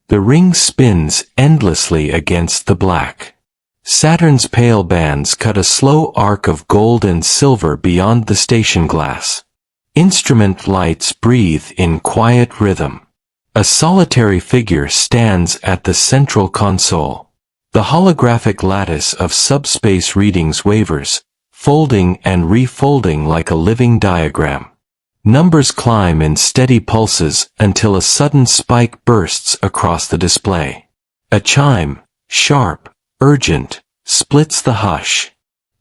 The ring spins endlessly against the black. Saturn's pale bands cut a slow arc of gold and silver beyond the station glass. Instrument lights breathe in quiet rhythm. A solitary figure stands at the central console. The holographic lattice of subspace readings wavers, folding and refolding like a living diagram. Numbers climb in steady pulses until a sudden spike bursts across the display. A chime, sharp, urgent, splits the hush.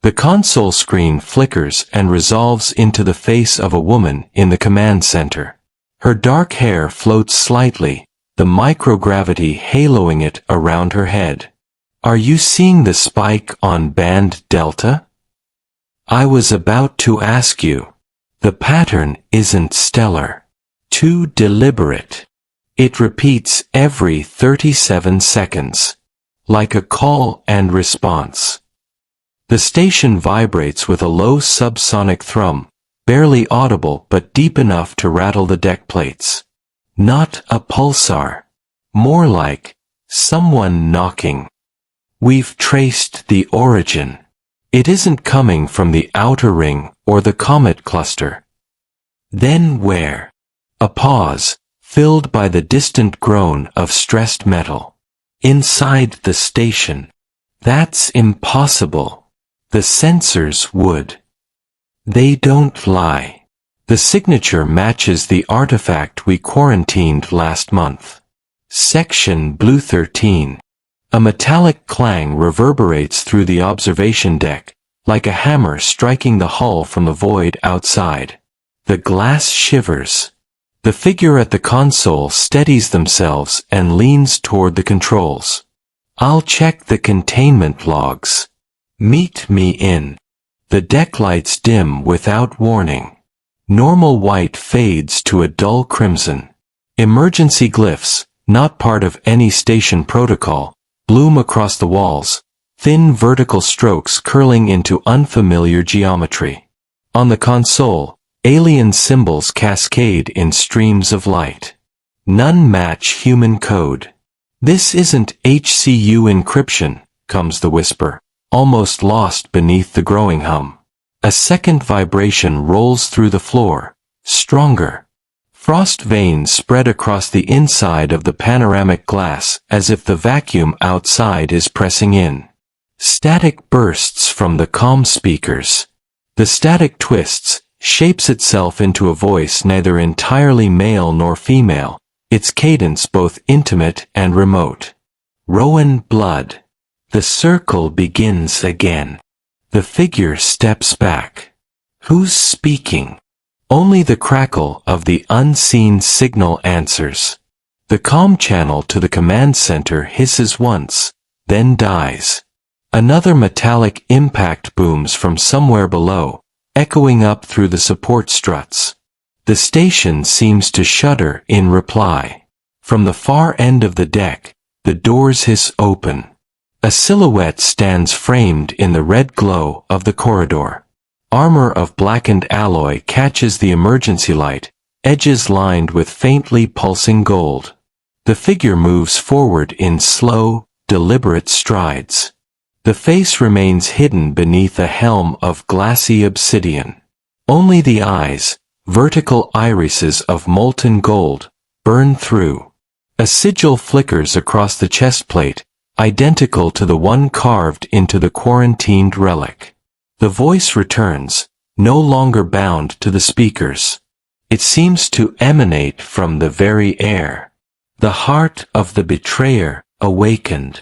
The console screen flickers and resolves into the face of a woman in the command center. Her dark hair floats slightly, the microgravity haloing it around her head. Are you seeing the spike on band delta? I was about to ask you. The pattern isn't stellar. Too deliberate. It repeats every 37 seconds. Like a call and response. The station vibrates with a low subsonic thrum, barely audible but deep enough to rattle the deck plates. Not a pulsar. More like someone knocking. We've traced the origin. It isn't coming from the outer ring or the comet cluster. Then where? A pause, filled by the distant groan of stressed metal. Inside the station. That's impossible. The sensors would. They don't lie. The signature matches the artifact we quarantined last month. Section Blue 13. A metallic clang reverberates through the observation deck, like a hammer striking the hull from the void outside. The glass shivers. The figure at the console steadies themselves and leans toward the controls. I'll check the containment logs. Meet me in. The deck lights dim without warning. Normal white fades to a dull crimson. Emergency glyphs, not part of any station protocol, bloom across the walls, thin vertical strokes curling into unfamiliar geometry. On the console, alien symbols cascade in streams of light. None match human code. This isn't HCU encryption, comes the whisper, almost lost beneath the growing hum. A second vibration rolls through the floor, stronger. Frost veins spread across the inside of the panoramic glass as if the vacuum outside is pressing in. Static bursts from the comm speakers. The static twists, shapes itself into a voice neither entirely male nor female, its cadence both intimate and remote. Rowan blood. The circle begins again. The figure steps back. Who's speaking? Only the crackle of the unseen signal answers. The comm channel to the command center hisses once, then dies. Another metallic impact booms from somewhere below, echoing up through the support struts. The station seems to shudder in reply. From the far end of the deck, the doors hiss open. A silhouette stands framed in the red glow of the corridor. Armor of blackened alloy catches the emergency light, edges lined with faintly pulsing gold. The figure moves forward in slow, deliberate strides. The face remains hidden beneath a helm of glassy obsidian. Only the eyes, vertical irises of molten gold, burn through. A sigil flickers across the chest plate, identical to the one carved into the quarantined relic. The voice returns, no longer bound to the speakers. It seems to emanate from the very air. The heart of the betrayer awakened.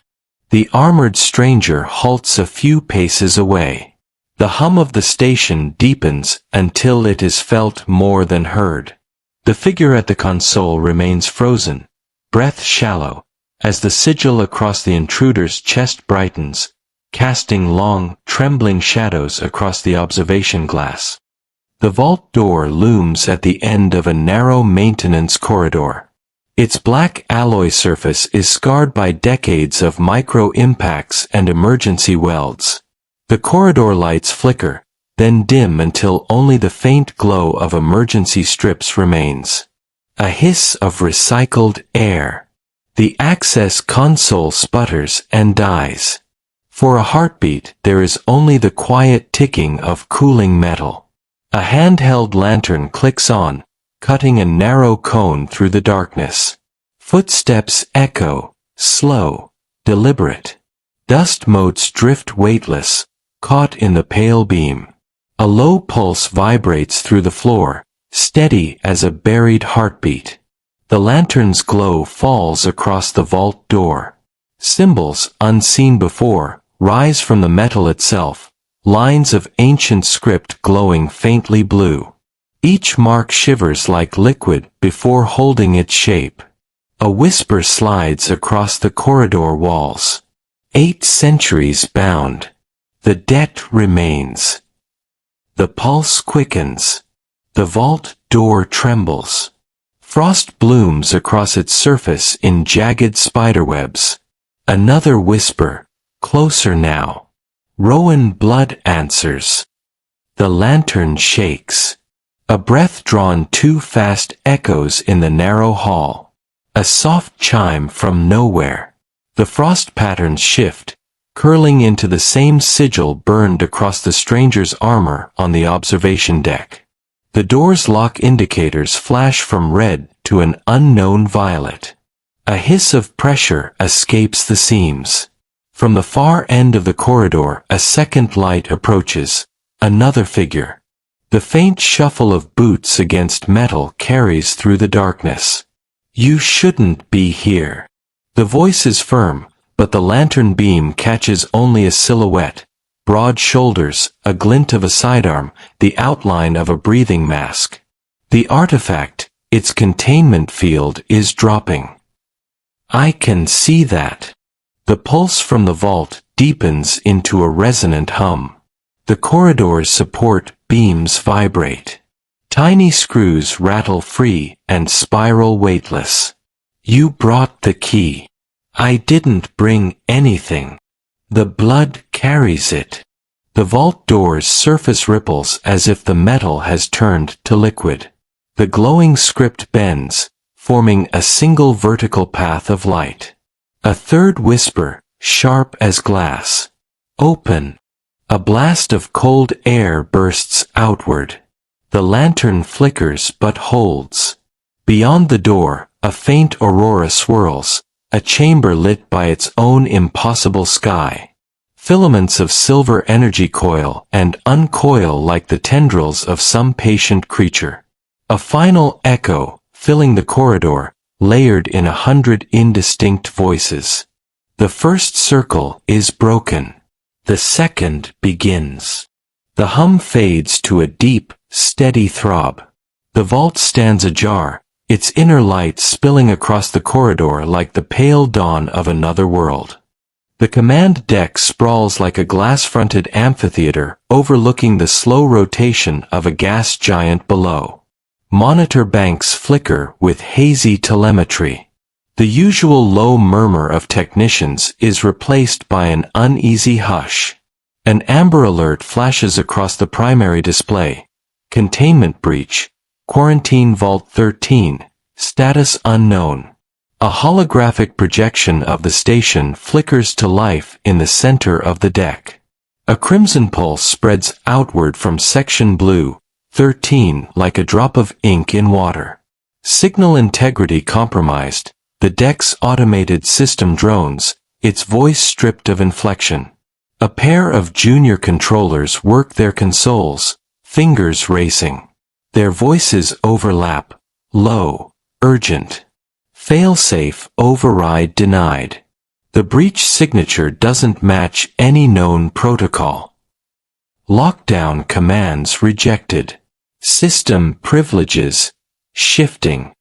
The armored stranger halts a few paces away. The hum of the station deepens until it is felt more than heard. The figure at the console remains frozen, breath shallow, as the sigil across the intruder's chest brightens, casting long, trembling shadows across the observation glass. The vault door looms at the end of a narrow maintenance corridor. Its black alloy surface is scarred by decades of micro-impacts and emergency welds. The corridor lights flicker, then dim until only the faint glow of emergency strips remains. A hiss of recycled air. The access console sputters and dies. For a heartbeat, there is only the quiet ticking of cooling metal. A handheld lantern clicks on, cutting a narrow cone through the darkness. Footsteps echo, slow, deliberate. Dust motes drift weightless, caught in the pale beam. A low pulse vibrates through the floor, steady as a buried heartbeat. The lantern's glow falls across the vault door. Symbols, unseen before, rise from the metal itself, lines of ancient script glowing faintly blue. Each mark shivers like liquid before holding its shape. A whisper slides across the corridor walls. 8 centuries bound. The debt remains. The pulse quickens. The vault door trembles. Frost blooms across its surface in jagged spiderwebs. Another whisper, closer now. Rowan blood answers. The lantern shakes. A breath drawn too fast echoes in the narrow hall. A soft chime from nowhere. The frost patterns shift, curling into the same sigil burned across the stranger's armor on the observation deck. The door's lock indicators flash from red to an unknown violet. A hiss of pressure escapes the seams. From the far end of the corridor, a second light approaches, another figure. The faint shuffle of boots against metal carries through the darkness. You shouldn't be here. The voice is firm, but the lantern beam catches only a silhouette, broad shoulders, a glint of a sidearm, the outline of a breathing mask. The artifact, its containment field, is dropping. I can see that. The pulse from the vault deepens into a resonant hum. The corridor's support beams vibrate. Tiny screws rattle free and spiral weightless. You brought the key. I didn't bring anything. The blood carries it. The vault door's surface ripples as if the metal has turned to liquid. The glowing script bends, forming a single vertical path of light. A third whisper, sharp as glass. Open. A blast of cold air bursts outward. The lantern flickers but holds. Beyond the door, a faint aurora swirls, a chamber lit by its own impossible sky. Filaments of silver energy coil and uncoil like the tendrils of some patient creature. A final echo, filling the corridor, layered in 100 indistinct voices. The first circle is broken. The second begins. The hum fades to a deep, steady throb. The vault stands ajar, its inner light spilling across the corridor like the pale dawn of another world. The command deck sprawls like a glass-fronted amphitheater overlooking the slow rotation of a gas giant below. Monitor banks flicker with hazy telemetry. The usual low murmur of technicians is replaced by an uneasy hush. An amber alert flashes across the primary display. Containment breach. Quarantine Vault 13. Status unknown. A holographic projection of the station flickers to life in the center of the deck. A crimson pulse spreads outward from Section Blue 13 like a drop of ink in water. Signal integrity compromised. The deck's automated system drones, its voice stripped of inflection. A pair of junior controllers work their consoles, fingers racing. Their voices overlap, low, urgent. Failsafe override denied. The breach signature doesn't match any known protocol. Lockdown commands rejected. System privileges shifting.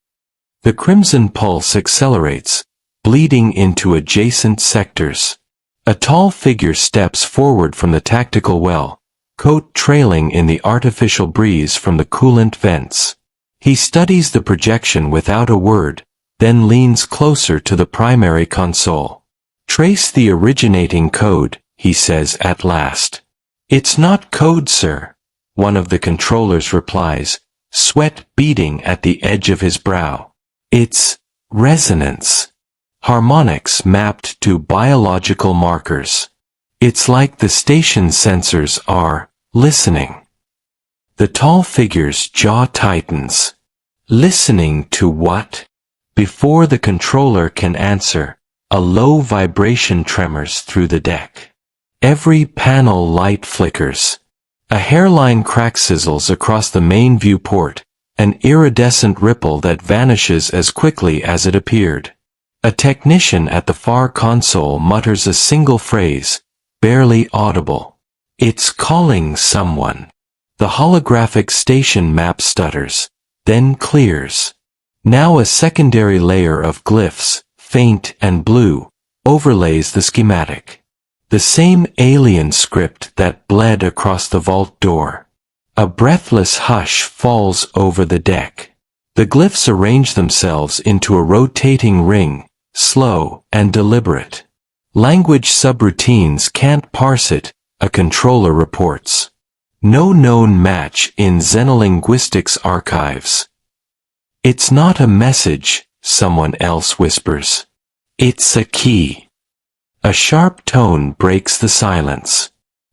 The crimson pulse accelerates, bleeding into adjacent sectors. A tall figure steps forward from the tactical well, coat trailing in the artificial breeze from the coolant vents. He studies the projection without a word, then leans closer to the primary console. Trace the originating code, he says at last. It's not code, sir, one of the controllers replies, sweat beading at the edge of his brow. It's resonance. harmonics mapped to biological markers. It's like the station sensors are listening. The tall figure's jaw tightens. Listening to what? Before the controller can answer, a low vibration tremors through the deck. Every panel light flickers. A hairline crack sizzles across the main viewport, an iridescent ripple that vanishes as quickly as it appeared. A technician at the far console mutters a single phrase, barely audible. It's calling someone. The holographic station map stutters, then clears. Now a secondary layer of glyphs, faint and blue, overlays the schematic. The same alien script that bled across the vault door. A breathless hush falls over the deck. The glyphs arrange themselves into a rotating ring, slow and deliberate. Language subroutines can't parse it, a controller reports. No known match in Xenolinguistics archives. It's not a message, someone else whispers. It's a key. A sharp tone breaks the silence.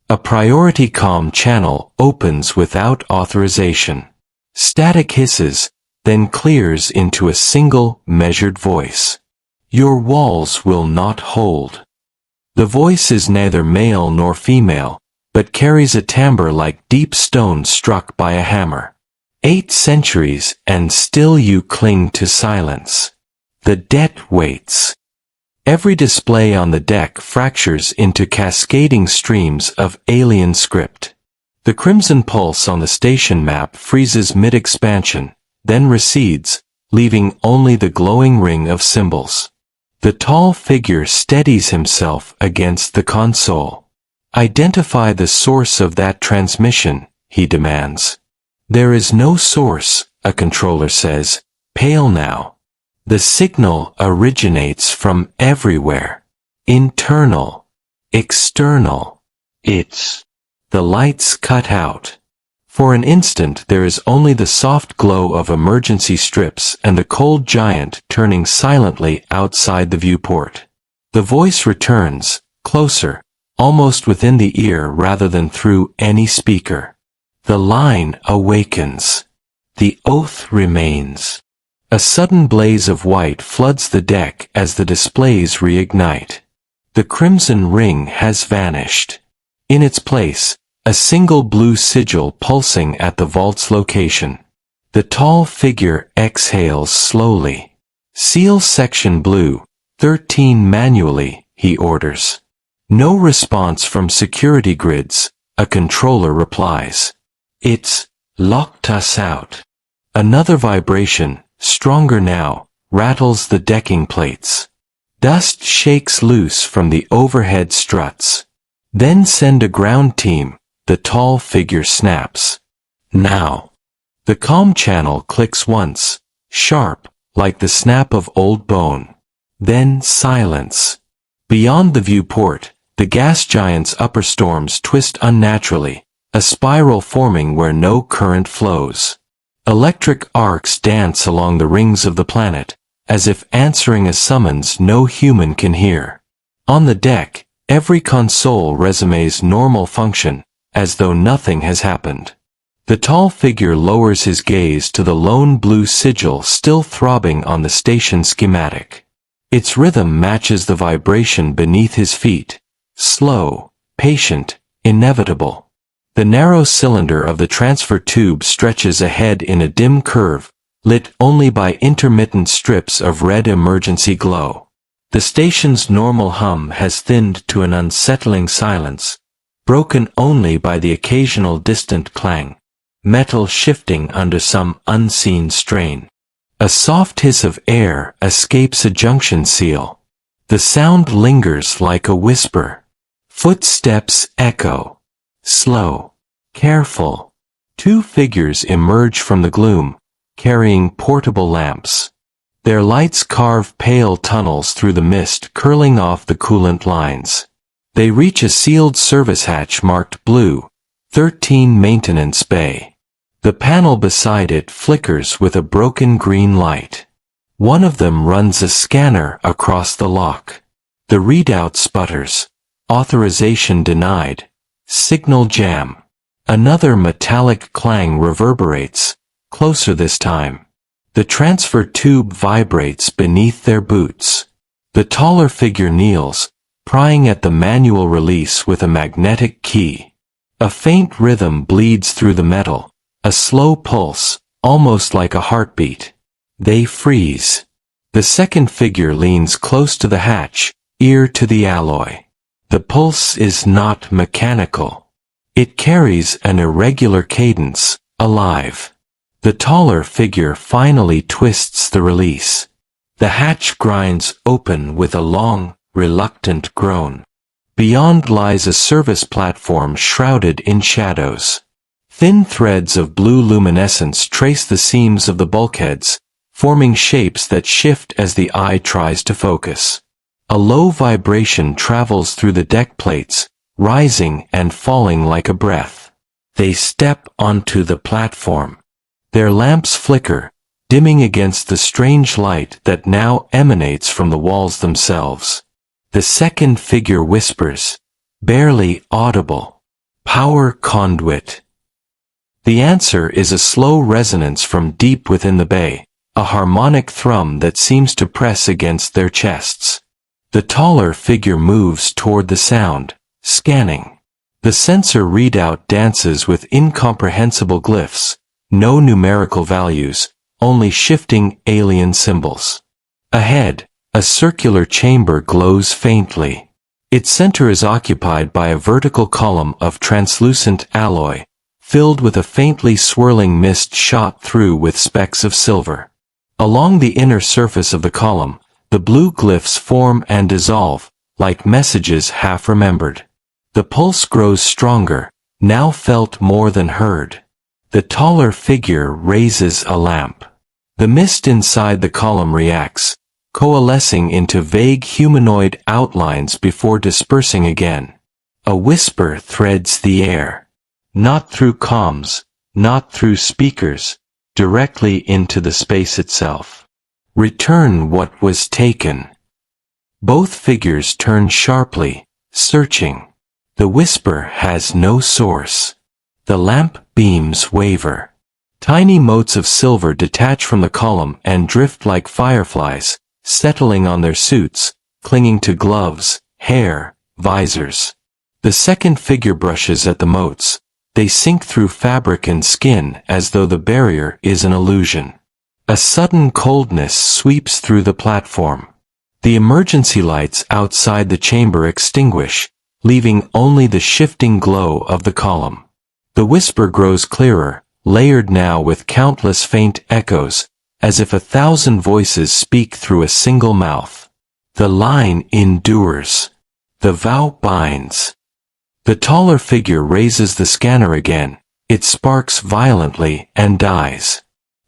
A priority comm channel opens without authorization. Static hisses, then clears into a single, measured voice. Your walls will not hold. The voice is neither male nor female, but carries a timbre like deep stone struck by a hammer. 8 centuries, and still you cling to silence. The debt waits. Every display on the deck fractures into cascading streams of alien script. The crimson pulse on the station map freezes mid-expansion, then recedes, leaving only the glowing ring of symbols. The tall figure steadies himself against the console. Identify the source of that transmission, he demands. There is no source, a controller says, pale now. The signal originates from everywhere. Internal. External. It's. The lights cut out. For an instant there is only the soft glow of emergency strips and the cold giant turning silently outside the viewport. The voice returns, closer, almost within the ear rather than through any speaker. The line awakens. The oath remains. A sudden blaze of white floods the deck as the displays reignite. The crimson ring has vanished. In its place, a single blue sigil pulsing at the vault's location. The tall figure exhales slowly. Seal section blue, 13 manually, he orders. No response from security grids, a controller replies. It's locked us out. Another vibration, stronger now, rattles the decking plates. Dust shakes loose from the overhead struts. Then send a ground team, the tall figure snaps. Now. The comm channel clicks once, sharp, like the snap of old bone. Then silence. Beyond the viewport, the gas giant's upper storms twist unnaturally, a spiral forming where no current flows. Electric arcs dance along the rings of the planet, as if answering a summons no human can hear. On the deck, every console resumes normal function, as though nothing has happened. The tall figure lowers his gaze to the lone blue sigil still throbbing on the station schematic. Its rhythm matches the vibration beneath his feet. Slow, patient, inevitable. The narrow cylinder of the transfer tube stretches ahead in a dim curve, lit only by intermittent strips of red emergency glow. The station's normal hum has thinned to an unsettling silence, broken only by the occasional distant clang, metal shifting under some unseen strain. A soft hiss of air escapes a junction seal. The sound lingers like a whisper. Footsteps echo. Slow. Careful. 2 figures emerge from the gloom, carrying portable lamps. Their lights carve pale tunnels through the mist curling off the coolant lines. They reach a sealed service hatch marked blue, 13 Maintenance Bay. The panel beside it flickers with a broken green light. One of them runs a scanner across the lock. The readout sputters. Authorization denied. Signal jam. Another metallic clang reverberates, closer this time. The transfer tube vibrates beneath their boots. The taller figure kneels, prying at the manual release with a magnetic key. A faint rhythm bleeds through the metal, a slow pulse, almost like a heartbeat. They freeze. The second figure leans close to the hatch, ear to the alloy. The pulse is not mechanical. It carries an irregular cadence, alive. The taller figure finally twists the release. The hatch grinds open with a long, reluctant groan. Beyond lies a service platform shrouded in shadows. Thin threads of blue luminescence trace the seams of the bulkheads, forming shapes that shift as the eye tries to focus. A low vibration travels through the deck plates, rising and falling like a breath. They step onto the platform. Their lamps flicker, dimming against the strange light that now emanates from the walls themselves. The second figure whispers, barely audible, "Power conduit." The answer is a slow resonance from deep within the bay, a harmonic thrum that seems to press against their chests. The taller figure moves toward the sound, scanning. The sensor readout dances with incomprehensible glyphs, no numerical values, only shifting alien symbols. Ahead, a circular chamber glows faintly. Its center is occupied by a vertical column of translucent alloy, filled with a faintly swirling mist shot through with specks of silver. Along the inner surface of the column, the blue glyphs form and dissolve, like messages half remembered. The pulse grows stronger, now felt more than heard. The taller figure raises a lamp. The mist inside the column reacts, coalescing into vague humanoid outlines before dispersing again. A whisper threads the air. Not through comms, not through speakers, directly into the space itself. Return what was taken. Both figures turn sharply, searching. The whisper has no source. The lamp beams waver. Tiny motes of silver detach from the column and drift like fireflies, settling on their suits, clinging to gloves, hair, visors. The second figure brushes at the motes. They sink through fabric and skin as though the barrier is an illusion. A sudden coldness sweeps through the platform. The emergency lights outside the chamber extinguish, leaving only the shifting glow of the column. The whisper grows clearer, layered now with countless faint echoes, as if 1,000 voices speak through a single mouth. The line endures. The vow binds. The taller figure raises the scanner again. It sparks violently and dies.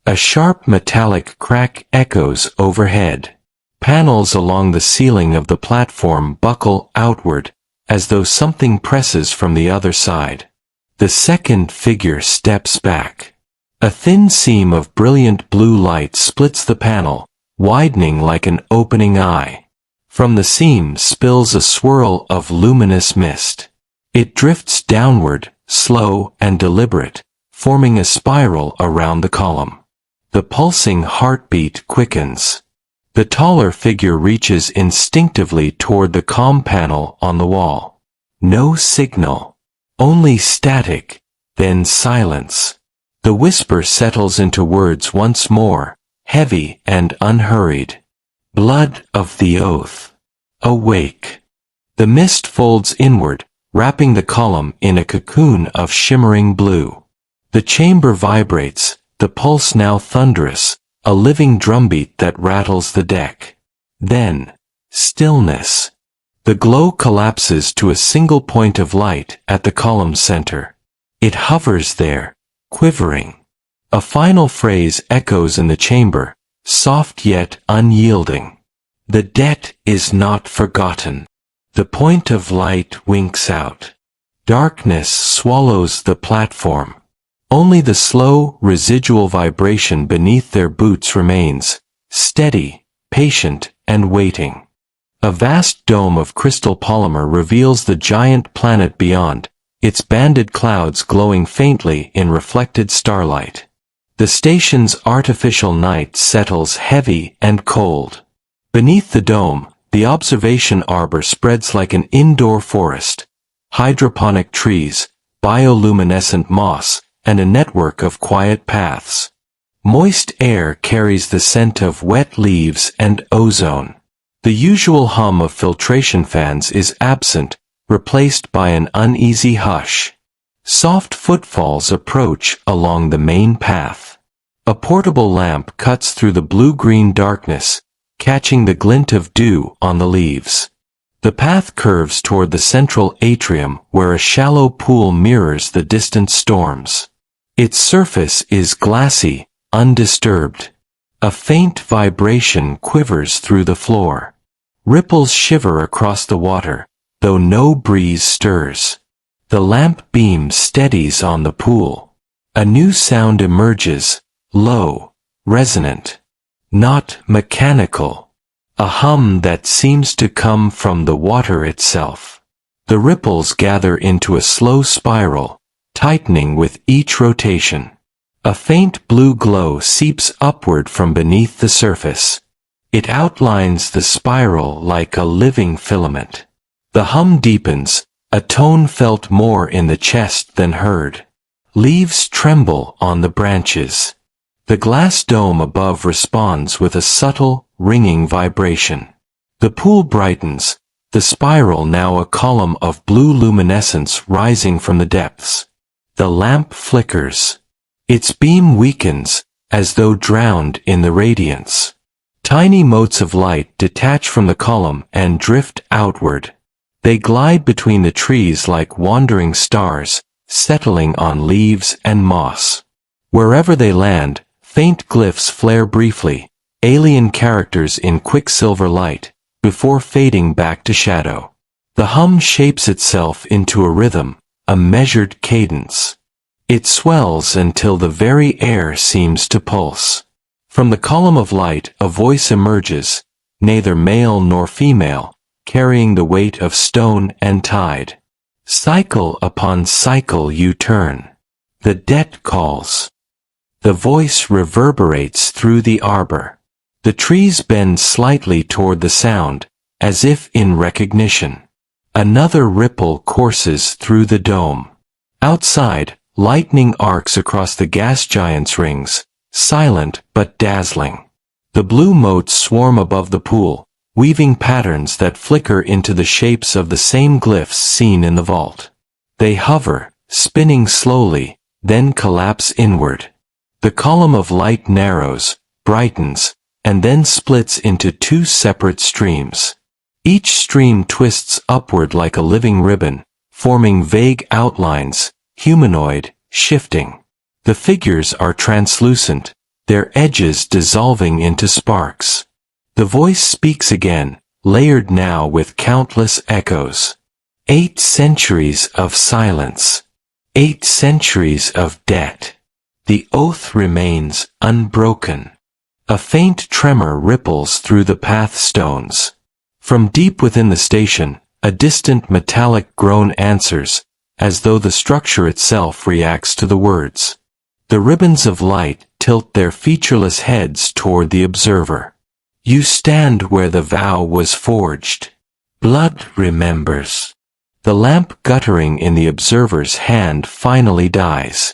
A sharp metallic crack echoes overhead. Panels along the ceiling of the platform buckle outward, as though something presses from the other side. The second figure steps back. A thin seam of brilliant blue light splits the panel, widening like an opening eye. From the seam spills a swirl of luminous mist. It drifts downward, slow and deliberate, forming a spiral around the column. The pulsing heartbeat quickens. The taller figure reaches instinctively toward the comm panel on the wall. No signal. Only static, then silence. The whisper settles into words once more, heavy and unhurried. Blood of the oath. Awake. The mist folds inward, wrapping the column in a cocoon of shimmering blue. The chamber vibrates, the pulse now thunderous, a living drumbeat that rattles the deck. Then, stillness. The glow collapses to a single point of light at the column's center. It hovers there, quivering. A final phrase echoes in the chamber, soft yet unyielding. The debt is not forgotten. The point of light winks out. Darkness swallows the platform. Only the slow, residual vibration beneath their boots remains, steady, patient, and waiting. A vast dome of crystal polymer reveals the giant planet beyond, its banded clouds glowing faintly in reflected starlight. The station's artificial night settles heavy and cold. Beneath the dome, the observation arbor spreads like an indoor forest. Hydroponic trees, bioluminescent moss, and a network of quiet paths. Moist air carries the scent of wet leaves and ozone. The usual hum of filtration fans is absent, replaced by an uneasy hush. Soft footfalls approach along the main path. A portable lamp cuts through the blue-green darkness, catching the glint of dew on the leaves. The path curves toward the central atrium where a shallow pool mirrors the distant storms. Its surface is glassy, undisturbed. A faint vibration quivers through the floor. Ripples shiver across the water, though no breeze stirs. The lamp beam steadies on the pool. A new sound emerges, low, resonant. Not mechanical. A hum that seems to come from the water itself. The ripples gather into a slow spiral, tightening with each rotation. A faint blue glow seeps upward from beneath the surface. It outlines the spiral like a living filament. The hum deepens, a tone felt more in the chest than heard. Leaves tremble on the branches. The glass dome above responds with a subtle, ringing vibration. The pool brightens, the spiral now a column of blue luminescence rising from the depths. The lamp flickers. Its beam weakens, as though drowned in the radiance. Tiny motes of light detach from the column and drift outward. They glide between the trees like wandering stars, settling on leaves and moss. Wherever they land, faint glyphs flare briefly, alien characters in quicksilver light, before fading back to shadow. The hum shapes itself into a rhythm, a measured cadence. It swells until the very air seems to pulse. From the column of light a voice emerges, neither male nor female, carrying the weight of stone and tide. Cycle upon cycle you turn. The debt calls. The voice reverberates through the arbor. The trees bend slightly toward the sound, as if in recognition. Another ripple courses through the dome. Outside, lightning arcs across the gas giant's rings, silent but dazzling. The blue motes swarm above the pool, weaving patterns that flicker into the shapes of the same glyphs seen in the vault. They hover, spinning slowly, then collapse inward. The column of light narrows, brightens, and then splits into two separate streams. Each stream twists upward like a living ribbon, forming vague outlines, humanoid, shifting. The figures are translucent, their edges dissolving into sparks. The voice speaks again, layered now with countless echoes. 8 centuries of silence. 8 centuries of debt. The oath remains unbroken. A faint tremor ripples through the path stones. From deep within the station, a distant metallic groan answers, as though the structure itself reacts to the words. The ribbons of light tilt their featureless heads toward the observer. You stand where the vow was forged. Blood remembers. The lamp guttering in the observer's hand finally dies.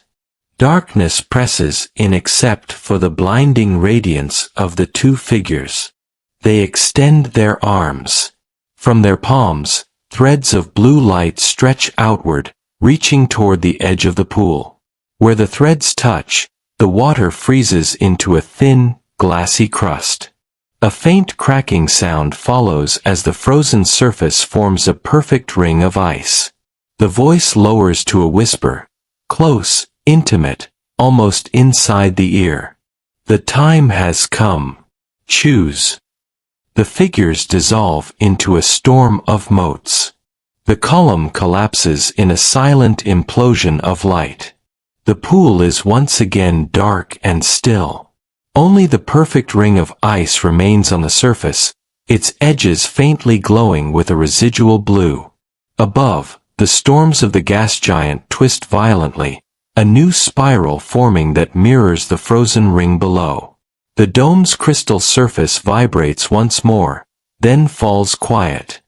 Darkness presses in except for the blinding radiance of the two figures. They extend their arms. From their palms, threads of blue light stretch outward, reaching toward the edge of the pool. Where the threads touch, the water freezes into a thin, glassy crust. A faint cracking sound follows as the frozen surface forms a perfect ring of ice. The voice lowers to a whisper, close, intimate, almost inside the ear. The time has come. Choose. The figures dissolve into a storm of motes. The column collapses in a silent implosion of light. The pool is once again dark and still. Only the perfect ring of ice remains on the surface, its edges faintly glowing with a residual blue. Above, the storms of the gas giant twist violently, a new spiral forming that mirrors the frozen ring below. The dome's crystal surface vibrates once more, then falls quiet.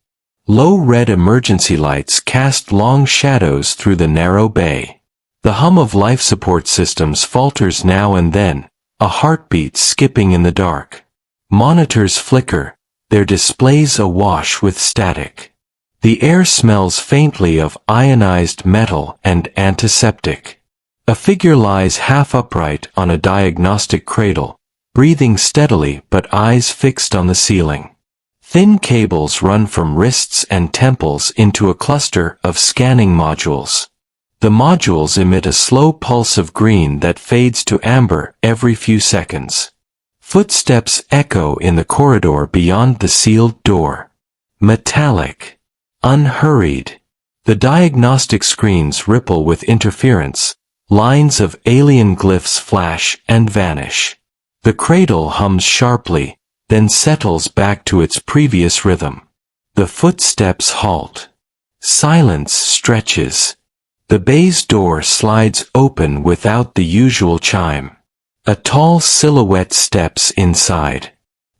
Low red emergency lights cast long shadows through the narrow bay. The hum of life support systems falters now and then, a heartbeat skipping in the dark. Monitors flicker, their displays awash with static. The air smells faintly of ionized metal and antiseptic. A figure lies half upright on a diagnostic cradle, breathing steadily but eyes fixed on the ceiling. Thin cables run from wrists and temples into a cluster of scanning modules. The modules emit a slow pulse of green that fades to amber every few seconds. Footsteps echo in the corridor beyond the sealed door. Metallic. Unhurried. The diagnostic screens ripple with interference. Lines of alien glyphs flash and vanish. The cradle hums sharply, then settles back to its previous rhythm. The footsteps halt. Silence stretches. The bay's door slides open without the usual chime. A tall silhouette steps inside.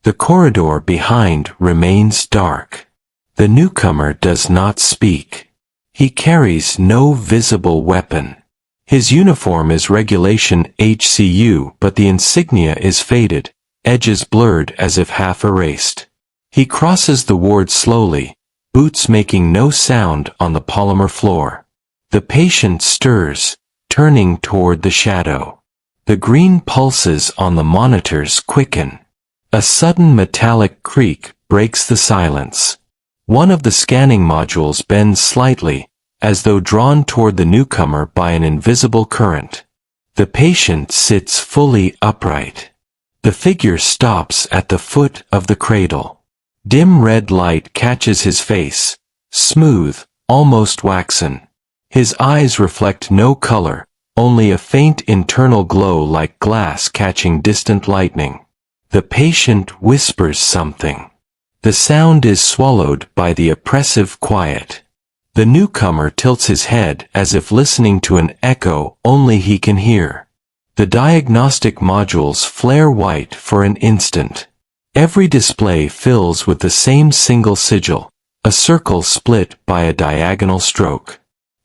The corridor behind remains dark. The newcomer does not speak. He carries no visible weapon. His uniform is regulation HCU, but the insignia is faded, edges blurred as if half erased. He crosses the ward slowly, boots making no sound on the polymer floor. The patient stirs, turning toward the shadow. The green pulses on the monitors quicken. A sudden metallic creak breaks the silence. One of the scanning modules bends slightly, as though drawn toward the newcomer by an invisible current. The patient sits fully upright. The figure stops at the foot of the cradle. Dim red light catches his face, smooth, almost waxen. His eyes reflect no color, only a faint internal glow like glass catching distant lightning. The patient whispers something. The sound is swallowed by the oppressive quiet. The newcomer tilts his head as if listening to an echo only he can hear. The diagnostic modules flare white for an instant. Every display fills with the same single sigil, a circle split by a diagonal stroke.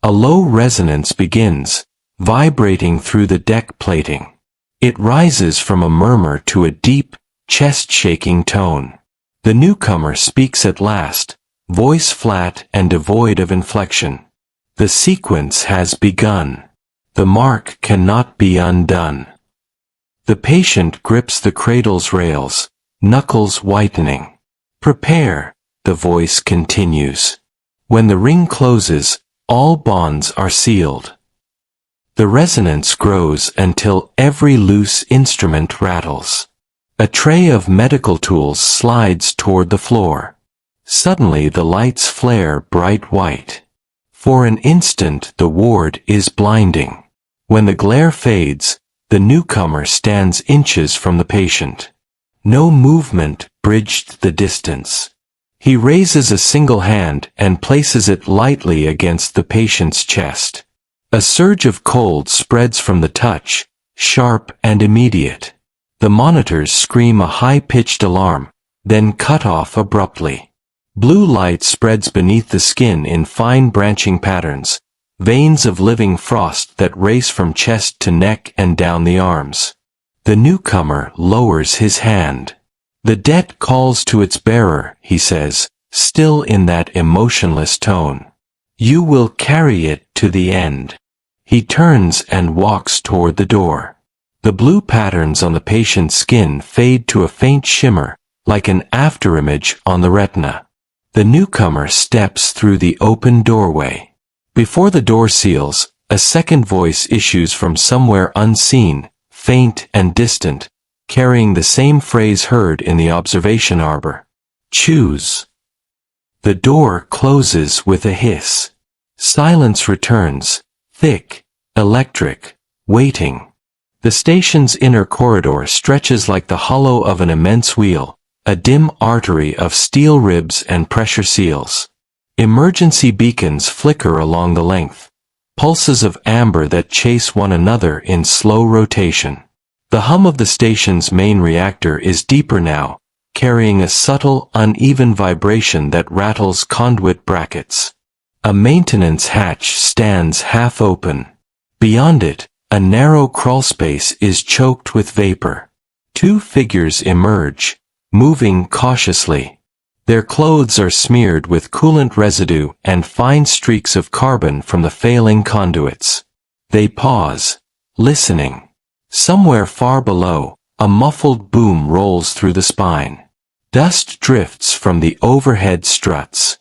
A low resonance begins, vibrating through the deck plating. It rises from a murmur to a deep, chest-shaking tone. The newcomer speaks at last, voice flat and devoid of inflection. The sequence has begun. The mark cannot be undone. The patient grips the cradle's rails, knuckles whitening. Prepare, the voice continues. When the ring closes, all bonds are sealed. The resonance grows until every loose instrument rattles. A tray of medical tools slides toward the floor. Suddenly the lights flare bright white. For an instant the ward is blinding. When the glare fades, the newcomer stands inches from the patient. No movement bridged the distance. He raises a single hand and places it lightly against the patient's chest. A surge of cold spreads from the touch, sharp and immediate. The monitors scream a high-pitched alarm, then cut off abruptly. Blue light spreads beneath the skin in fine branching patterns, veins of living frost that race from chest to neck and down the arms. The newcomer lowers his hand. The debt calls to its bearer, he says, still in that emotionless tone. You will carry it to the end. He turns and walks toward the door. The blue patterns on the patient's skin fade to a faint shimmer, like an afterimage on the retina. The newcomer steps through the open doorway. Before the door seals, a second voice issues from somewhere unseen, faint and distant, carrying the same phrase heard in the observation arbor. Choose. The door closes with a hiss. Silence returns, thick, electric, waiting. The station's inner corridor stretches like the hollow of an immense wheel, a dim artery of steel ribs and pressure seals. Emergency beacons flicker along the length, pulses of amber that chase one another in slow rotation. The hum of the station's main reactor is deeper now, carrying a subtle, uneven vibration that rattles conduit brackets. A maintenance hatch stands half open. Beyond it, a narrow crawlspace is choked with vapor. Two figures emerge, moving cautiously. Their clothes are smeared with coolant residue and fine streaks of carbon from the failing conduits. They pause, listening. Somewhere far below, a muffled boom rolls through the spine. Dust drifts from the overhead struts.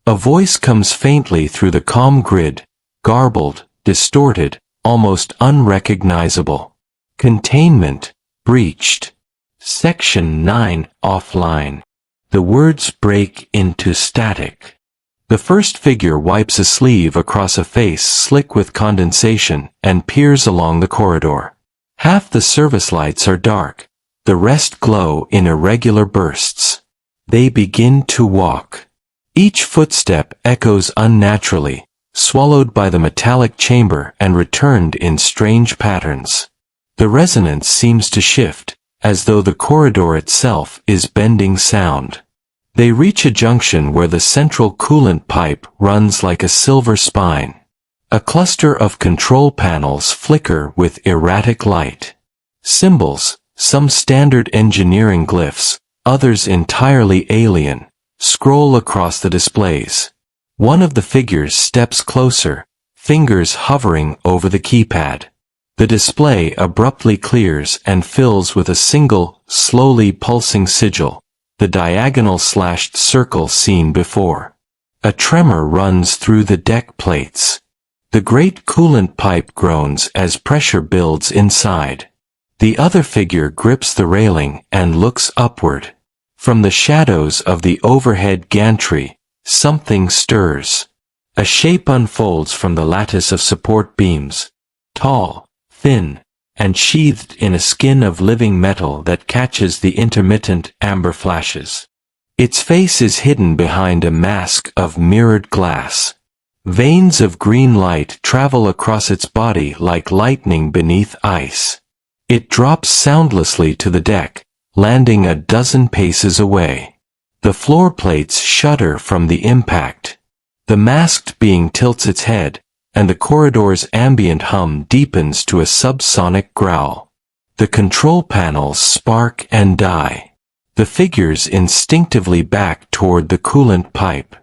A voice comes faintly through the calm grid, garbled, distorted, almost unrecognizable. Containment breached. Section 9 offline. The words break into static. The first figure wipes a sleeve across a face slick with condensation and peers along the corridor. Half the service lights are dark. The rest glow in irregular bursts. They begin to walk. Each footstep echoes unnaturally, swallowed by the metallic chamber and returned in strange patterns. The resonance seems to shift, as though the corridor itself is bending sound. They reach a junction where the central coolant pipe runs like a silver spine. A cluster of control panels flicker with erratic light. Symbols, some standard engineering glyphs, others entirely alien, scroll across the displays. One of the figures steps closer, fingers hovering over the keypad. The display abruptly clears and fills with a single, slowly pulsing sigil, the diagonal slashed circle seen before. A tremor runs through the deck plates. The great coolant pipe groans as pressure builds inside. The other figure grips the railing and looks upward. From the shadows of the overhead gantry, something stirs. A shape unfolds from the lattice of support beams. Tall, thin, and sheathed in a skin of living metal that catches the intermittent amber flashes. Its face is hidden behind a mask of mirrored glass. Veins of green light travel across its body like lightning beneath ice. It drops soundlessly to the deck, landing a dozen paces away. The floor plates shudder from the impact. The masked being tilts its head, and the corridor's ambient hum deepens to a subsonic growl. The control panels spark and die. The figures instinctively back toward the coolant pipe.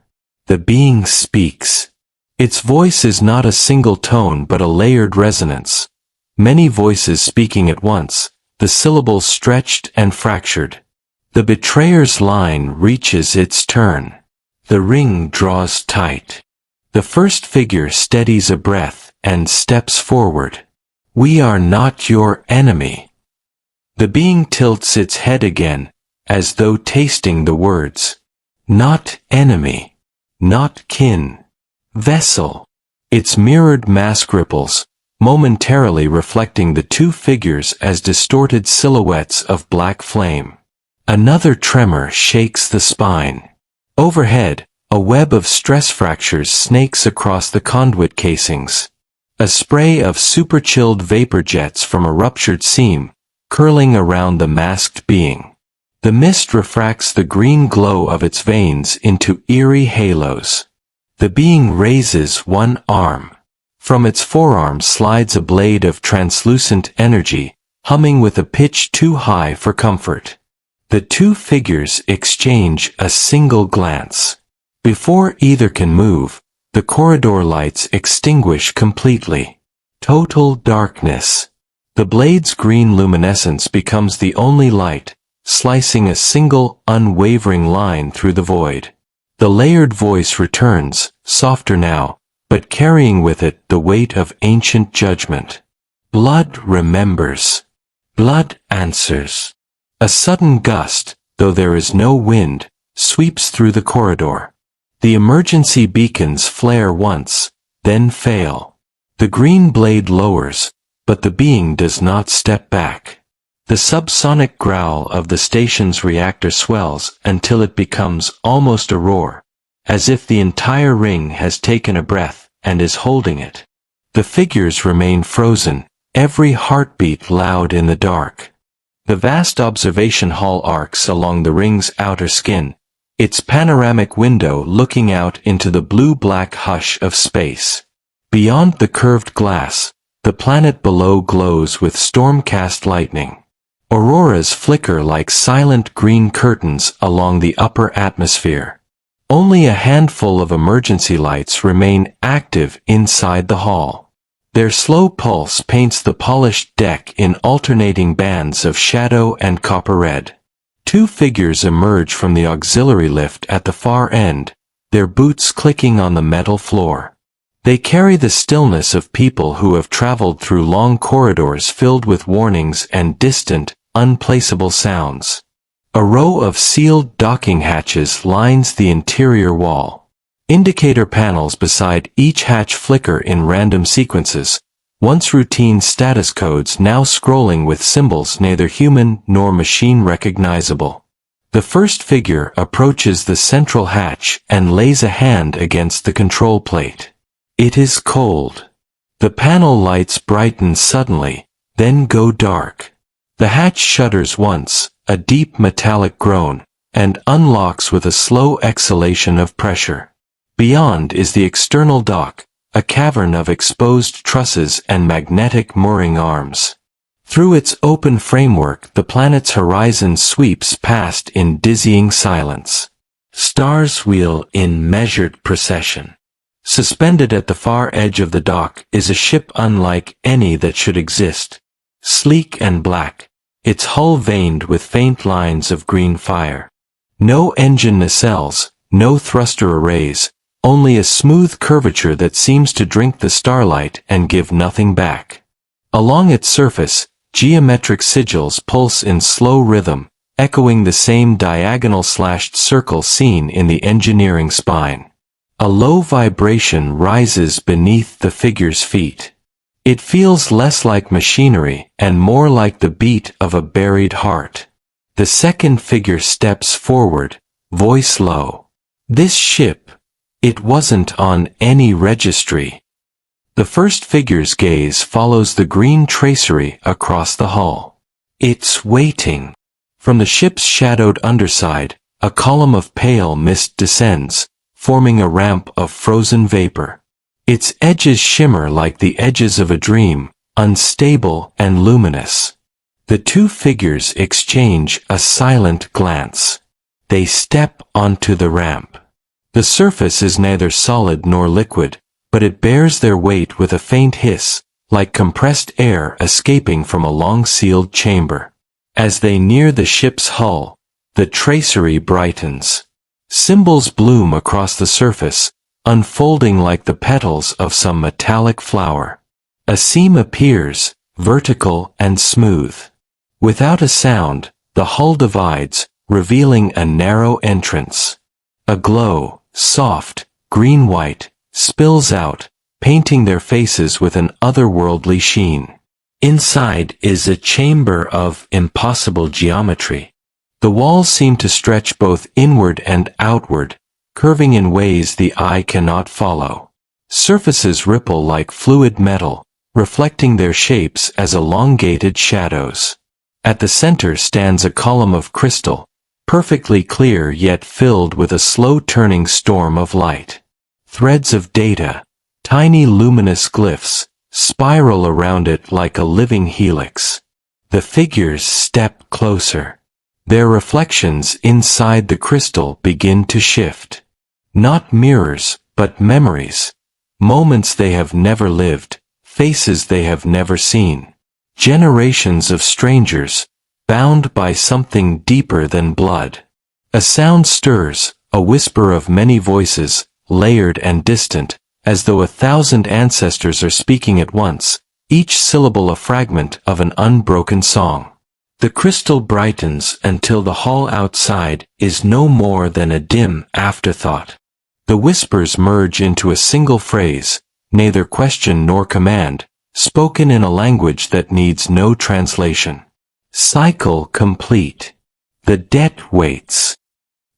The being speaks. Its voice is not a single tone but a layered resonance. Many voices speaking at once, the syllables stretched and fractured. The betrayer's line reaches its turn. The ring draws tight. The first figure steadies a breath and steps forward. "We are not your enemy." The being tilts its head again, as though tasting the words. Not enemy. Not kin. Vessel. Its mirrored mask ripples, momentarily reflecting the two figures as distorted silhouettes of black flame. Another tremor shakes the spine. Overhead, a web of stress fractures snakes across the conduit casings. A spray of super-chilled vapor jets from a ruptured seam, curling around the masked being. The mist refracts the green glow of its veins into eerie halos. The being raises one arm. From its forearm slides a blade of translucent energy, humming with a pitch too high for comfort. The two figures exchange a single glance. Before either can move, the corridor lights extinguish completely. Total darkness. The blade's green luminescence becomes the only light, slicing a single, unwavering line through the void. The layered voice returns, softer now, but carrying with it the weight of ancient judgment. Blood remembers. Blood answers. A sudden gust, though there is no wind, sweeps through the corridor. The emergency beacons flare once, then fail. The green blade lowers, but the being does not step back. The subsonic growl of the station's reactor swells until it becomes almost a roar, as if the entire ring has taken a breath and is holding it. The figures remain frozen, every heartbeat loud in the dark. The vast observation hall arcs along the ring's outer skin, its panoramic window looking out into the blue-black hush of space. Beyond the curved glass, the planet below glows with storm-cast lightning. Auroras flicker like silent green curtains along the upper atmosphere. Only a handful of emergency lights remain active inside the hall. Their slow pulse paints the polished deck in alternating bands of shadow and copper red. Two figures emerge from the auxiliary lift at the far end, their boots clicking on the metal floor. They carry the stillness of people who have traveled through long corridors filled with warnings and distant, unplaceable sounds. A row of sealed docking hatches lines the interior wall. Indicator panels beside each hatch flicker in random sequences, once routine status codes now scrolling with symbols neither human nor machine recognizable. The first figure approaches the central hatch and lays a hand against the control plate. It is cold. The panel lights brighten suddenly, then go dark. The hatch shudders once, a deep metallic groan, and unlocks with a slow exhalation of pressure. Beyond is the external dock, a cavern of exposed trusses and magnetic mooring arms. Through its open framework the planet's horizon sweeps past in dizzying silence. Stars wheel in measured procession. Suspended at the far edge of the dock is a ship unlike any that should exist. Sleek and black, its hull veined with faint lines of green fire. No engine nacelles, no thruster arrays, only a smooth curvature that seems to drink the starlight and give nothing back. Along its surface, geometric sigils pulse in slow rhythm, echoing the same diagonal slashed circle seen in the engineering spine. A low vibration rises beneath the figure's feet. It feels less like machinery and more like the beat of a buried heart. The second figure steps forward, voice low. This ship, it wasn't on any registry. The first figure's gaze follows the green tracery across the hull. It's waiting. From the ship's shadowed underside, a column of pale mist descends, forming a ramp of frozen vapor. Its edges shimmer like the edges of a dream, unstable and luminous. The two figures exchange a silent glance. They step onto the ramp. The surface is neither solid nor liquid, but it bears their weight with a faint hiss, like compressed air escaping from a long-sealed chamber. As they near the ship's hull, the tracery brightens. Symbols bloom across the surface, unfolding like the petals of some metallic flower. A seam appears, vertical and smooth. Without a sound, the hull divides, revealing a narrow entrance. A glow, soft, green-white, spills out, painting their faces with an otherworldly sheen. Inside is a chamber of impossible geometry. The walls seem to stretch both inward and outward, curving in ways the eye cannot follow. Surfaces ripple like fluid metal, reflecting their shapes as elongated shadows. At the center stands a column of crystal, perfectly clear yet filled with a slow-turning storm of light. Threads of data, tiny luminous glyphs, spiral around it like a living helix. The figures step closer. Their reflections inside the crystal begin to shift. Not mirrors, but memories. Moments they have never lived, faces they have never seen. Generations of strangers, bound by something deeper than blood. A sound stirs, a whisper of many voices, layered and distant, as though 1,000 ancestors are speaking at once, each syllable a fragment of an unbroken song. The crystal brightens until the hall outside is no more than a dim afterthought. The whispers merge into a single phrase, neither question nor command, spoken in a language that needs no translation. Cycle complete. The debt waits.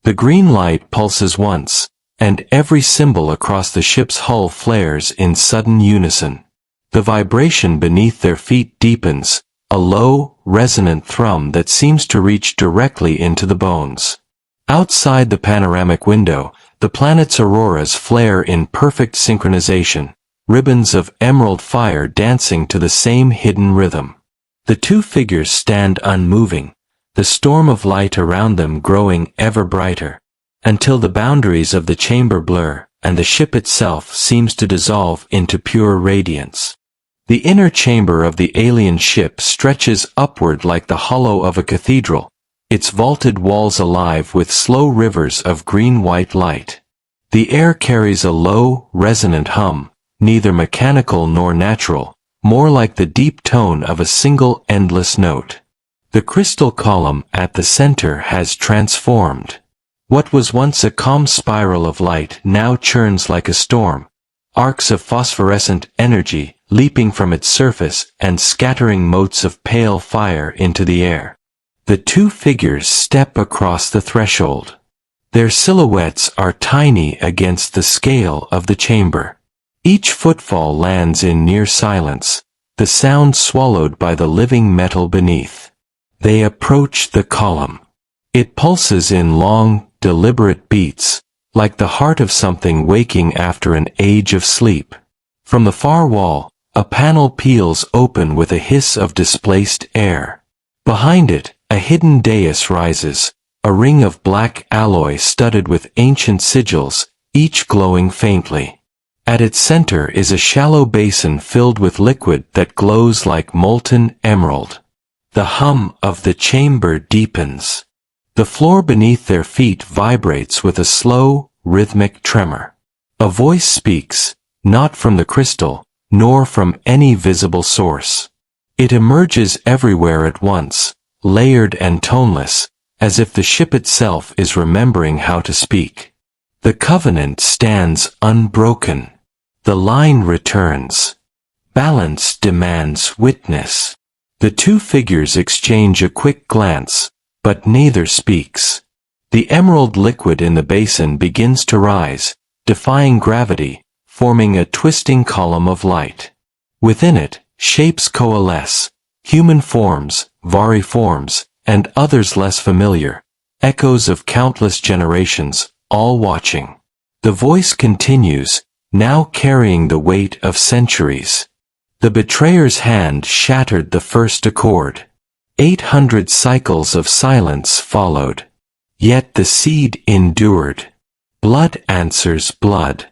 The green light pulses once, and every symbol across the ship's hull flares in sudden unison. The vibration beneath their feet deepens, a low, resonant thrum that seems to reach directly into the bones. Outside the panoramic window, the planet's auroras flare in perfect synchronization, ribbons of emerald fire dancing to the same hidden rhythm. The two figures stand unmoving, the storm of light around them growing ever brighter, until the boundaries of the chamber blur, and the ship itself seems to dissolve into pure radiance. The inner chamber of the alien ship stretches upward like the hollow of a cathedral, its vaulted walls alive with slow rivers of green-white light. The air carries a low, resonant hum, neither mechanical nor natural, more like the deep tone of a single endless note. The crystal column at the center has transformed. What was once a calm spiral of light now churns like a storm, arcs of phosphorescent energy leaping from its surface and scattering motes of pale fire into the air. The two figures step across the threshold. Their silhouettes are tiny against the scale of the chamber. Each footfall lands in near silence, the sound swallowed by the living metal beneath. They approach the column. It pulses in long, deliberate beats, like the heart of something waking after an age of sleep. From the far wall, a panel peels open with a hiss of displaced air. Behind it, a hidden dais rises, a ring of black alloy studded with ancient sigils, each glowing faintly. At its center is a shallow basin filled with liquid that glows like molten emerald. The hum of the chamber deepens. The floor beneath their feet vibrates with a slow, rhythmic tremor. A voice speaks, not from the crystal, nor from any visible source. It emerges everywhere at once, layered and toneless, as if the ship itself is remembering how to speak. The covenant stands unbroken. The line returns. Balance demands witness. The two figures exchange a quick glance, but neither speaks. The emerald liquid in the basin begins to rise, defying gravity, forming a twisting column of light. Within it, shapes coalesce, human forms, variforms, and others less familiar, echoes of countless generations, all watching. The voice continues, now carrying the weight of centuries. The betrayer's hand shattered the first accord. 800 cycles of silence followed. Yet the seed endured. Blood answers blood.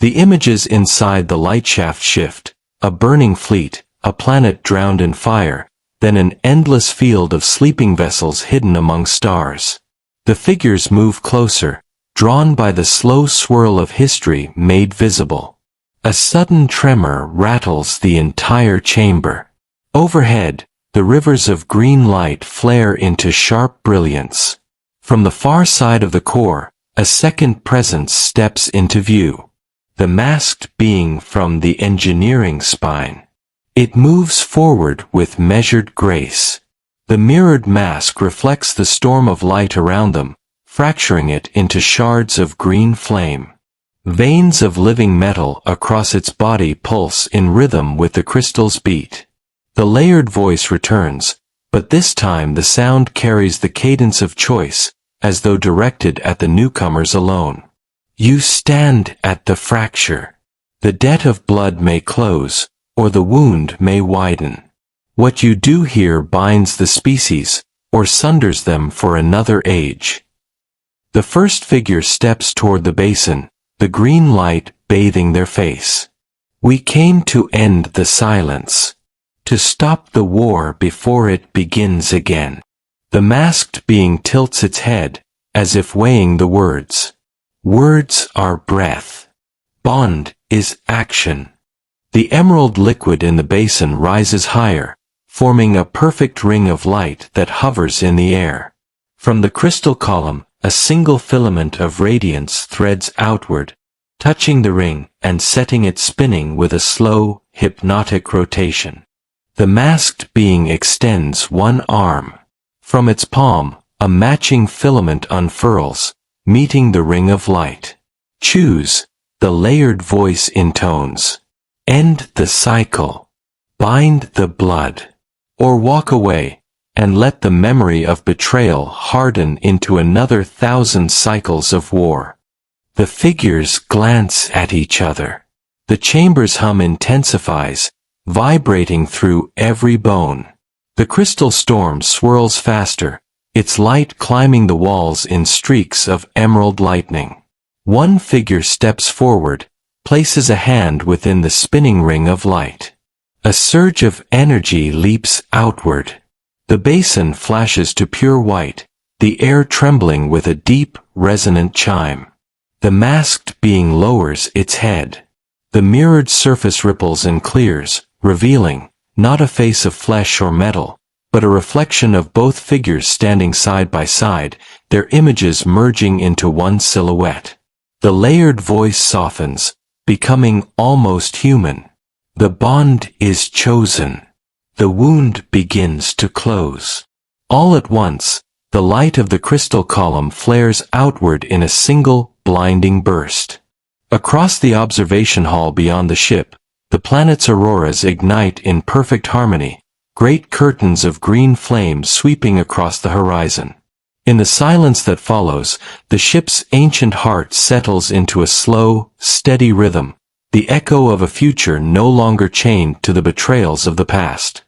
The images inside the lightshaft shift, a burning fleet, a planet drowned in fire, then an endless field of sleeping vessels hidden among stars. The figures move closer, drawn by the slow swirl of history made visible. A sudden tremor rattles the entire chamber. Overhead, the rivers of green light flare into sharp brilliance. From the far side of the core, a second presence steps into view. The masked being from the engineering spine. It moves forward with measured grace. The mirrored mask reflects the storm of light around them, fracturing it into shards of green flame. Veins of living metal across its body pulse in rhythm with the crystal's beat. The layered voice returns, but this time the sound carries the cadence of choice, as though directed at the newcomers alone. You stand at the fracture. The debt of blood may close, or the wound may widen. What you do here binds the species, or sunders them for another age. The first figure steps toward the basin, the green light bathing their face. We came to end the silence. To stop the war before it begins again. The masked being tilts its head, as if weighing the words. Words are breath. Bond is action. The emerald liquid in the basin rises higher, forming a perfect ring of light that hovers in the air. From the crystal column, a single filament of radiance threads outward, touching the ring and setting it spinning with a slow, hypnotic rotation. The masked being extends one arm. From its palm, a matching filament unfurls, meeting the ring of light. Choose, the layered voice intones. End the cycle. Bind the blood. Or walk away, and let the memory of betrayal harden into another 1,000 cycles of war. The figures glance at each other. The chamber's hum intensifies, vibrating through every bone. The crystal storm swirls faster, its light climbing the walls in streaks of emerald lightning. One figure steps forward, places a hand within the spinning ring of light. A surge of energy leaps outward. The basin flashes to pure white, the air trembling with a deep, resonant chime. The masked being lowers its head. The mirrored surface ripples and clears, revealing, not a face of flesh or metal, but a reflection of both figures standing side by side, their images merging into one silhouette. The layered voice softens, becoming almost human. The bond is chosen. The wound begins to close. All at once, the light of the crystal column flares outward in a single, blinding burst. Across the observation hall beyond the ship, the planet's auroras ignite in perfect harmony, great curtains of green flame sweeping across the horizon. In the silence that follows, the ship's ancient heart settles into a slow, steady rhythm, the echo of a future no longer chained to the betrayals of the past.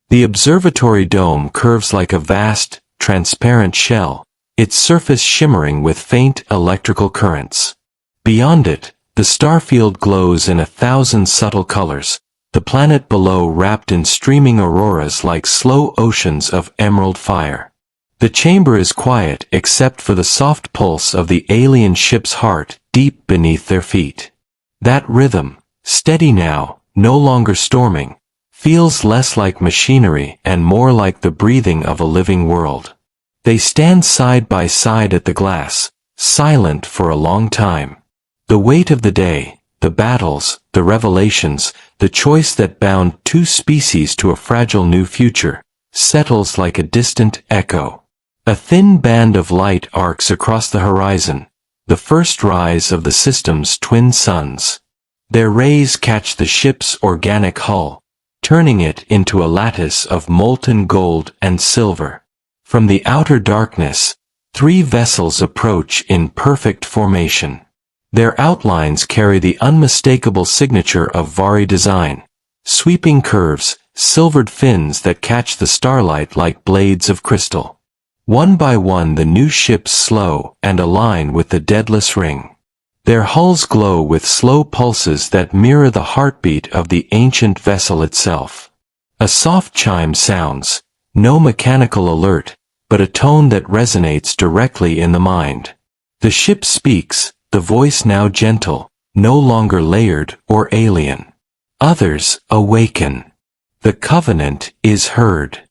The observatory dome curves like a vast, transparent shell, its surface shimmering with faint electrical currents. Beyond it, the starfield glows in 1,000 subtle colors, the planet below wrapped in streaming auroras like slow oceans of emerald fire. The chamber is quiet except for the soft pulse of the alien ship's heart deep beneath their feet. That rhythm, steady now, no longer storming, feels less like machinery and more like the breathing of a living world. They stand side by side at the glass, silent for a long time. The weight of the day, the battles, the revelations, the choice that bound two species to a fragile new future, settles like a distant echo. A thin band of light arcs across the horizon, the first rise of the system's twin suns. Their rays catch the ship's organic hull, turning it into a lattice of molten gold and silver. From the outer darkness, 3 vessels approach in perfect formation. Their outlines carry the unmistakable signature of Vari design, sweeping curves, silvered fins that catch the starlight like blades of crystal. One by one the new ships slow and align with the deadless ring. Their hulls glow with slow pulses that mirror the heartbeat of the ancient vessel itself. A soft chime sounds, no mechanical alert, but a tone that resonates directly in the mind. The ship speaks, the voice now gentle, no longer layered or alien. Others awaken. The covenant is heard.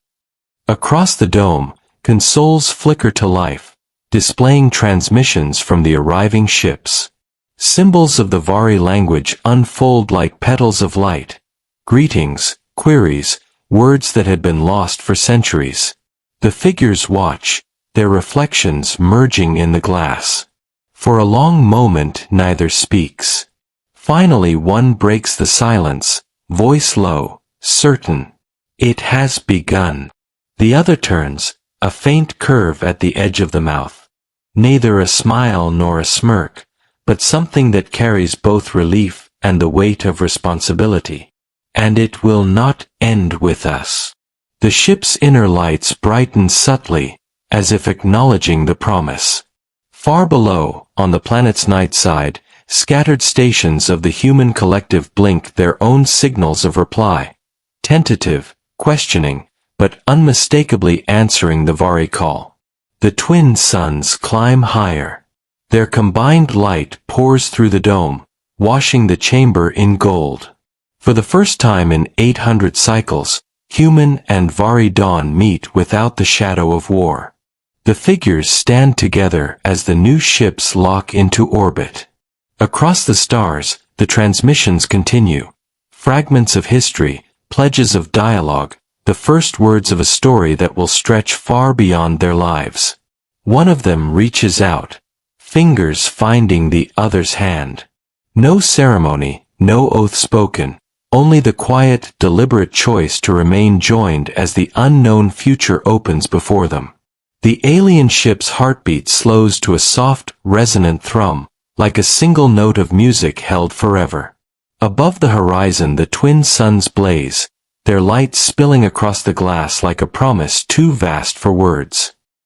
Across the dome, consoles flicker to life, displaying transmissions from the arriving ships. Symbols of the Vari language unfold like petals of light. Greetings, queries, words that had been lost for centuries. The figures watch, their reflections merging in the glass. For a long moment neither speaks. Finally one breaks the silence, voice low, certain. It has begun. The other turns, a faint curve at the edge of the mouth. Neither a smile nor a smirk, but something that carries both relief and the weight of responsibility. And it will not end with us. The ship's inner lights brighten subtly, as if acknowledging the promise. Far below, on the planet's night side, scattered stations of the human collective blink their own signals of reply. Tentative, questioning, but unmistakably answering the Vari call. The twin suns climb higher. Their combined light pours through the dome, washing the chamber in gold. For the first time in 800 cycles, human and Vari dawn meet without the shadow of war. The figures stand together as the new ships lock into orbit. Across the stars, the transmissions continue. fragments of history, pledges of dialogue, the first words of a story that will stretch far beyond their lives. One of them reaches out, fingers finding the other's hand. No ceremony, no oath spoken, only the quiet, deliberate choice to remain joined as the unknown future opens before them. The alien ship's heartbeat slows to a soft, resonant thrum, like a single note of music held forever. Above the horizon the twin suns blaze, their light spilling across the glass like a promise too vast for words.